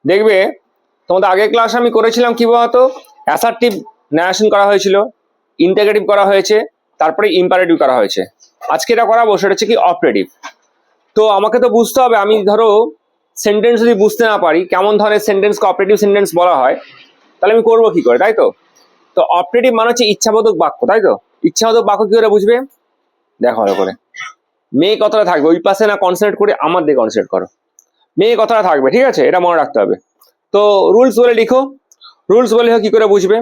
দেখবে তোমাদের আগের ক্লাস আমি করেছিলাম কি বলতো, অ্যাসার্টিভ ন্যারেশন করা হয়েছিল, ইন্টিগ্রেটিভ করা হয়েছে, তারপরে ইম্পারেটিভ করা হয়েছে। আজকে এটা করাবো সেটা হচ্ছে কি অপারেটিভ। তো আমাকে তো বুঝতে হবে, আমি ধরো সেন্টেন্স যদি বুঝতে না পারি কেমন ধরনের সেন্টেন্সকে অপারেটিভ সেন্টেন্স বলা হয়, তাহলে আমি করবো কি করে, তাই তো? তো অপারেটিভ মানে হচ্ছে ইচ্ছাবোধক বাক্য, তাই তো? ইচ্ছাবোধক বাক্য কি করে বুঝবে? দেখো ভালো করে, মেয়ে কথাটা থাকবে, ওই পাশে না কনসেন্ট্রেট করে আমার দিকে কনসেন্ট্রেট করো, মেয়ে কথাটা থাকবে, ঠিক আছে? এটা মনে রাখতে হবে। তো রুলস বলে লিখো, রুলস বলে কি করে বুঝবে?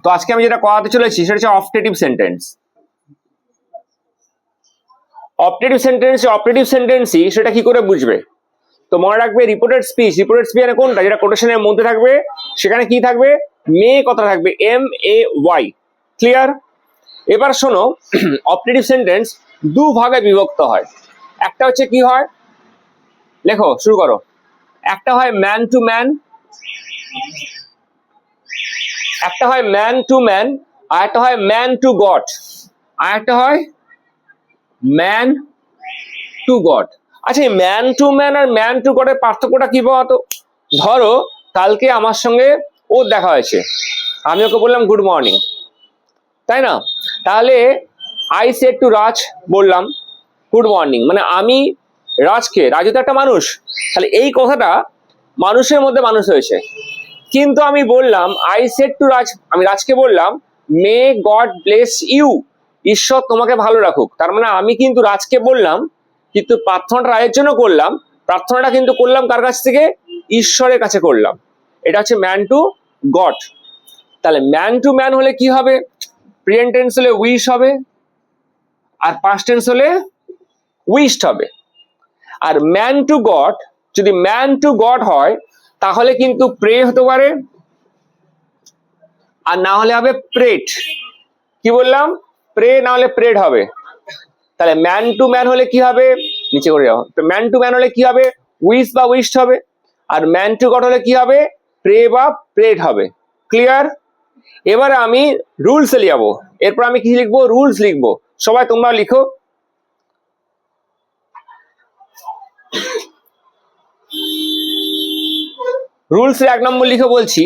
তো আজকে আমি যেটা করাতে চলেছি সেটা হচ্ছে অপারেটিভ সেন্টেন্স। অপারেটিভ সেন্টেন্সই সেটা কি করে বুঝবে? তো মনে রাখবে রিপোর্টেড স্পিচ মানে কোনটা, যেটা কোটেশনের মধ্যে থাকবে, সেখানে কি থাকবে? মেয়ে কথা থাকবে, MAY। ক্লিয়ার? এবার শোনো, অপারেটিভ সেন্টেন্স দু ভাগে বিভক্ত হয়। একটা হচ্ছে কি হয়, লেখো, শুরু করো। একটা হয় ম্যান টু ম্যান, একটা হয় ম্যান টু ম্যান, আর একটা হয় ম্যান টু গড, আর একটা হয় ম্যান টু গড। আচ্ছা, এই ম্যান টু ম্যান আর ম্যান টু গডের পার্থক্যটা কি বলতো? ধরো কালকে আমার সঙ্গে ওর দেখা হয়েছে, আমি ওকে বললাম গুড মর্নিং, তাই না? তাহলে আই সেড টু রাজ, বললাম গুড মর্নিং, মানে আমি রাজকে, রাজু তো একটা মানুষ, তাহলে এই কথাটা মানুষের মধ্যে মানুষ হয়েছে। কিন্তু আমি বললাম আই সেড টু রাজ, আমি রাজকে বললাম মে গড ব্লেস ইউ, ঈশ্বর তোমাকে ভালো রাখুক। তার মানে আমি কিন্তু রাজকে বললাম, কিন্তু প্রার্থনাটা রাজের জন্য করলাম, প্রার্থনাটা কিন্তু করলাম কার কাছ থেকে? ঈশ্বরের কাছে করলাম। এটা হচ্ছে ম্যান টু গড। তাহলে ম্যান টু ম্যান হলে কি হবে? প্রেজেন্ট টেন্স হলে উইশ হবে, আর পাস্ট টেন্স হলে উইশড হবে। আর ম্যান টু গড, যদি ম্যান টু গড হয় তাহলে কিন্তু প্রে হতে পারে, আর না হলে হবে প্রেট। কি বললাম? প্রে না হলে প্রেড হবে। তাহলে ম্যান টু ম্যান হলে কি হবে? নিচে করে যাও। ম্যান টু ম্যান হলে কি হবে? উইশ বা উইশড হবে। আর ম্যান টু গড হলে কি হবে? প্রে বা প্রেড হবে। ক্লিয়ার? এবারে আমি রুলসে যাবো। এরপর আমি কি লিখবো? রুলস লিখবো। সবাই তোমরা লিখো। রুলসের 1 নম্বর লিখে বলছি,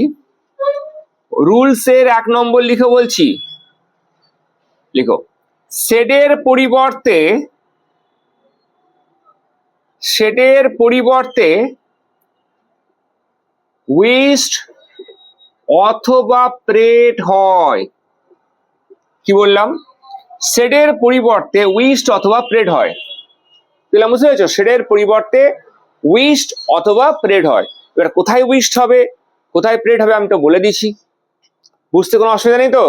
রুলসের 1 নম্বর লিখে বলছি, লিখো শেডের পরিবর্তে, শেডের পরিবর্তে উইশড অথবা প্রেড হয়। কি বললাম? শেডের পরিবর্তে উইশড অথবা প্রেড হয়। তাহলে বুঝতে পেরেছো? শেডের পরিবর্তে উইশড অথবা প্রেড হয়। এবার কোথায় উইশড হবে, কোথায় প্রেড হবে আমি তো বলে দিচ্ছি, বুঝতে কোনো অসুবিধা নেই তো?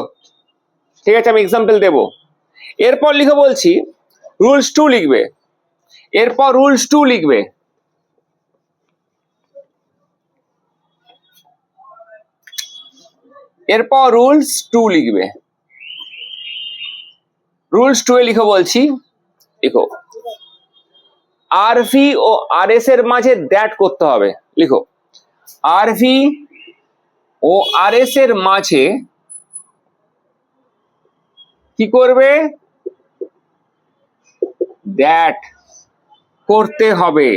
ঠিক আছে, আমি এক্সাম্পল দেবো। এরপর লিখে বলছি রুলস 2 লিখবে, এরপর রুলস 2 লিখবে। এরপর রুলস 2 লিখবে। রুলস 2 এ লিখে বলছি, লিখো আরভি ও আরএস এর মাঝে দ্যাট করতে হবে। লিখো আরভি ও আরএস এর মাঝে কি করবে? দ্যাট করতে হবে।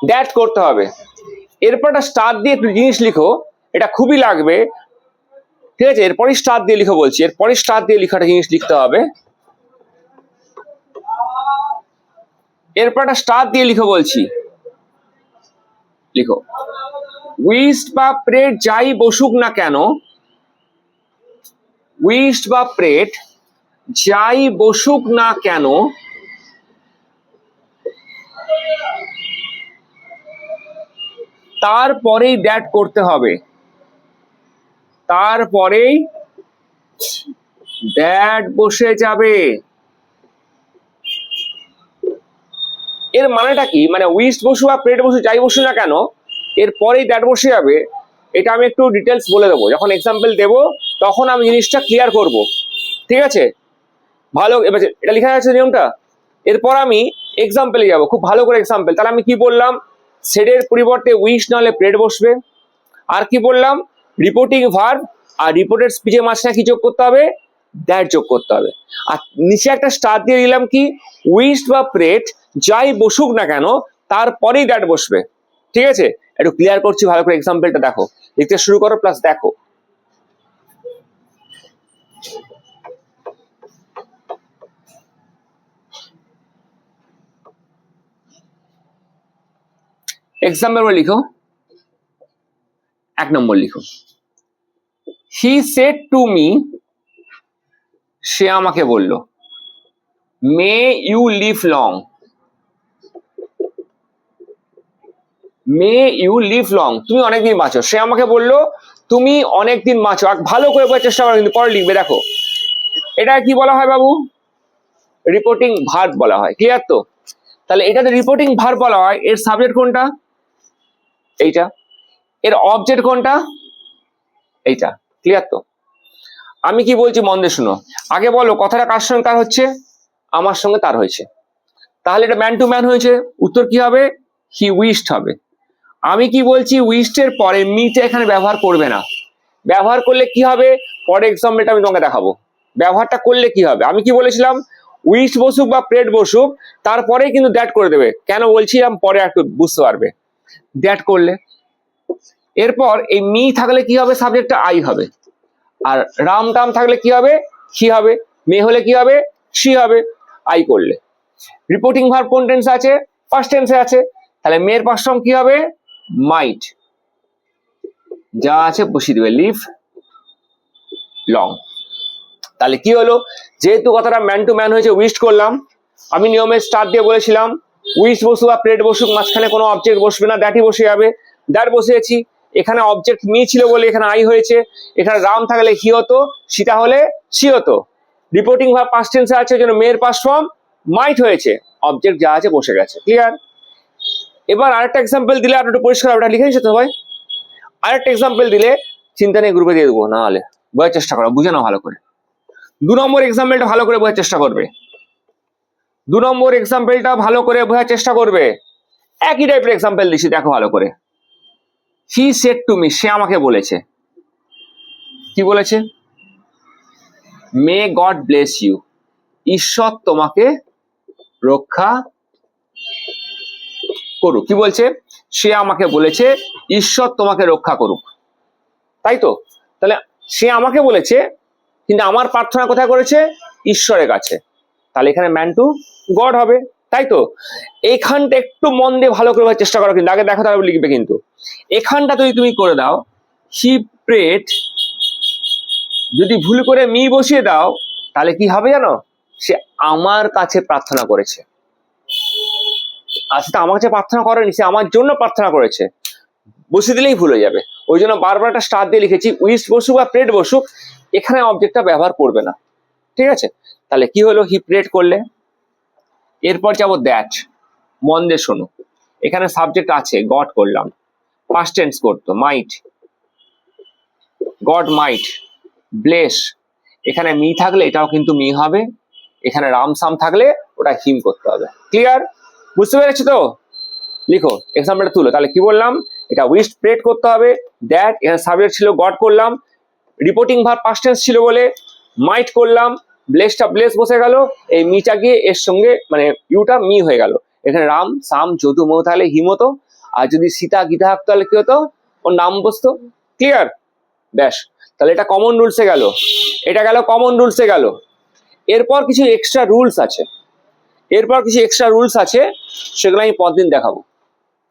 দ্যাট করতে হবে। এরপর একটা স্টার দিয়ে একটু জিনিস লিখো, এটা খুবই লাগবে, ঠিক আছে? এরপরই স্টার দিয়ে লিখো বলছি, এরপরই স্টার দিয়ে লিখাটা জিনিস লিখতে হবে। এরপর একটা স্টার দিয়ে লিখো বলছি, লিখো উইশড বা প্রেড যাই বসুক না কেন, উইশড বা প্রেড যাই বসুক না কেন, তারপরেই দ্যাট করতে হবে, তারপরেই দ্যাট বসে যাবে। এর মানেটা কি? মানে উইশড বসু বা প্রেড বসু যাই বসু না কেন, এরপরেই দ্যাট বসে যাবে। এটা আমি একটু ডিটেলস বলে দেবো, যখন এক্সাম্পল দেবো তখন আমি জিনিসটা ক্লিয়ার করব, ঠিক আছে? ভালো, এবার এটা লেখা আছে নিয়মটা। এরপর আমি এক্সাম্পলে যাব, খুব ভালো করে এক্সাম্পল। তাহলে আমি কি বললাম? সেডের পরিবর্তে উইশ না হলে প্রেড বসবে। আর কি বললাম? রিপোর্টিং ভার্ব আর রিপোর্টেড স্পিচের মাঝখানে কি যোগ করতে হবে? দ্যাট যোগ করতে হবে। আর নিচে একটা স্টার দিয়ে দিলাম কি, উইশড বা প্রেড যাই বসুক না কেন তারপরেই দ্যাট বসবে। ঠিক আছে, একটু ক্লিয়ার করছি ভালো করে, এক্সাম্পলটা দেখো, লিখতে শুরু করো প্লাস দেখো। এক্সাম্পল লিখো, 1 নম্বর লিখো, হি সেড টু মি, সে আমাকে বলল, may you live long, may you live long, তুমি অনেকদিন বাঁচো। সে আমাকে বললো তুমি অনেকদিন বাঁচো। ভালো করে বোঝার চেষ্টা করো কিন্তু, পরে লিখবে। দেখো এটা কি বলা হয় বাবু, রিপোর্টিং ভার্ব বলা হয়। ক্লিয়ার তো? তাহলে এটাতে রিপোর্টিং ভার্ব বলা হয়। এর সাবজেক্ট কোনটা? এইটা। এর অবজেক্ট কোনটা? এইটা। ক্লিয়ার তো? আমি কি বলছি মন দিয়ে শুনো। আগে বলো কথাটা কার সঙ্গে কার হচ্ছে? আমার সঙ্গে তার হয়েছে। তাহলে এটা ম্যান টু ম্যান হয়েছে, উত্তর কি হবে? হি উইশড হবে। আমি কি বলছি, উইশড পরে মিটা এখানে ব্যবহার করবে না। ব্যবহার করলে কি হবে, পরে এক্সাম্পলটা আমি তোমাকে দেখাবো। ব্যবহারটা করলে কি হবে, আমি কি বলেছিলাম, উইশড বসুক বা প্রেড বসুক তারপরে কিন্তু দ্যাট করে দেবে। কেন বলছিলাম পরে একটু বুঝতে পারবে। দ্যাট করলে এরপর এই মি থাকলে কি হবে, সাবজেক্টটা আই হবে। আর রাম টাম থাকলে কি হবে, হি হবে। মে হলে কি হবে, সি হবে। আই করলে রিপোর্টিং ভার্ব কোন টেন্সে আছে? ফার্স্ট টেন্সে আছে। তাহলে মেয়ের পাস্ট ফর্ম কি হবে, মাইট। যা আছে বসিয়ে দিবে, লিভ লং। তাহলে কি হলো, যেহেতু কথাটা ম্যান টু ম্যান হয়েছে, উইশড করলাম। আমি নিয়মে স্টার দিয়ে বলেছিলাম উইশড বসুক বা প্রেড বসুক মাঝখানে কোনো অবজেক্ট বসবে না, দ্যাটই বসে যাবে। দ্যাট বসিয়েছি। এখানে অবজেক্ট মি ছিল বলে এখানে আই হয়েছে। এখানে রাম থাকলে হি হতো, সীতা হলে সি হতো। রিপোর্টিং ভার্ব পাস্ট টেন্সে আছে, জন্য মেয়ের পাস্ট ফর্ম মাইট হয়েছে। অবজেক্ট যা আছে বসে গেছে। ক্লিয়ার? এবার আরেকটা এক্সাম্পল দিলে আর একটু পরিষ্কার, ওটা লিখে নিচ্ছে তো ভাই। আরেকটা এক্সাম্পল দিলে চিন্তা নেই, গ্রুপে দিয়ে দেবো, না হলে বোঝার চেষ্টা করো, বুঝে নাও ভালো করে। 2 নম্বর এক্সাম্পলটা ভালো করে বোঝার চেষ্টা করবে। 2 নম্বর এক্সাম্পলটা ভালো করে বোঝার চেষ্টা করবে। একই টাইপের এক্সাম্পল দিচ্ছি, দেখো ভালো করে। হি সেড টু মি, সে আমাকে বলেছে। কি বলেছে? মে গড ব্লেস ইউ, ঈশ্বর তোমাকে রক্ষা করুক। কি বলছে? সে আমাকে বলেছে ঈশ্বর তোমাকে রক্ষা করুক। তাই তো? তাহলে সে আমাকে বলেছে, কিন্তু আমার প্রার্থনা কোথায় করেছে? ঈশ্বরের কাছে। তাহলে এখানে ম্যান টু গড হবে। তাই তো? এইখানটা একটু মন দিয়ে ভালো করে চেষ্টা করো, কিন্তু আগে দেখো তাহলে লিখবে। কিন্তু এখানটা যদি তুমি করে দাও, হি প্রেড, যদি ভুল করে মি বসিয়ে দাও তাহলে কি হবে জানো, সে আমার কাছে প্রার্থনা করেছে। আর সেটা আমার কাছে প্রার্থনা করেনি, সে আমার জন্য প্রার্থনা করেছে। বসিয়ে দিলেই ভুল হয়ে যাবে। ওই জন্য বারবার একটা স্টার দিয়ে লিখেছি, উইশ বসুক বা প্রেড বসুক এখানে অবজেক্টটা ব্যবহার করবে না। ঠিক আছে? তাহলে কি হলো, হি প্রেড করলে। এরপর যাবো দ্যাট। মন দিয়ে শোনো, এখানে সাবজেক্ট আছে, গড করলাম। পাস্ট টেন্স করতো, মাইট, গড মাইট ব্লেস। এখানে মি থাকলে এটাও কিন্তু মি হবে। এখানে রাম সাম থাকলে ওটা হিম করতে হবে। ক্লিয়ার? বুঝতে পেরেছো তো? লিখো, এক্সাম্পলটা তুলো। তাহলে কি বললাম, এটা উইশ প্রেড করতে হবে। দ্যাট, এখানে সাবজেক্ট ছিল গড করলাম। রিপোর্টিং ভার্ব পাস্ট টেন্স ছিল বলে মাইট করলাম। ব্লেসটা ব্লেস বসে গেল, এই মিটা গিয়ে এর সঙ্গে মানে ইউটা মি হয়ে গেল। এখানে রাম সাম যদু মৌ তাহলে হিম হতো। আর যদি সীতা গীতা থাকতো তাহলে কি হতো, ওর নাম বসতো। ক্লিয়ার? ব্যাস, তাহলে এটা কমন রুলসে গেল। এটা গেল কমন রুলসে গেল। এরপর কিছু এক্সট্রা রুলস আছে। সেগুলো আমি পরদিন দেখাবো।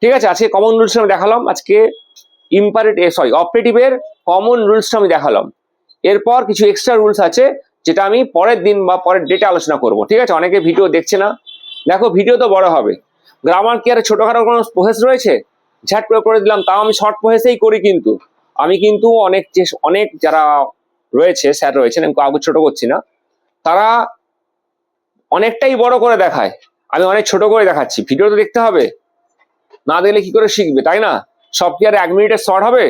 ঠিক আছে? আজকে কমন রুলস আমি দেখালাম। আজকে অপারেটিভের কমন রুলসটা আমি দেখালাম। এরপর কিছু এক্সট্রা রুলস আছে যেটা আমি পরের দিন বা পরের ডেটে আলোচনা করব। ঠিক আছে? অনেকে ভিডিও দেখছে না, দেখো ভিডিও তো বড় হবে। গ্রামার কি আর ছোটখাটো কোনো প্রসেস রয়েছে, ঝাট করে দিলাম। তাও আমি শর্ট প্রসেসেই করি। কিন্তু আমি কিন্তু অনেক যারা রয়েছে, স্যার রয়েছেন, আমি কাউকে ছোট করছি না, তারা অনেকটাই বড় করে দেখায়, আমি অনেক ছোট করে দেখাচ্ছি। ভিডিও তো দেখতে হবে, না দেখলে কি করে শিখবে, তাই না? সব কি আর 1 মিনিটের শর্ট হবে?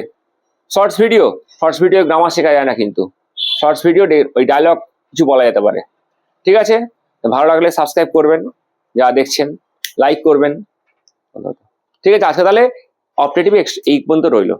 শর্টস ভিডিও গ্রামার শেখা যায় না, কিন্তু শর্টস ভিডিও ওই ডায়লগ কিছু বলা যেতে পারে। ঠিক আছে? ভালো লাগলে সাবস্ক্রাইব করবেন, যা দেখছেন লাইক করবেন। ঠিক আছে? আজকে তাহলে অপারেটিভ এই পর্যন্ত রইলো।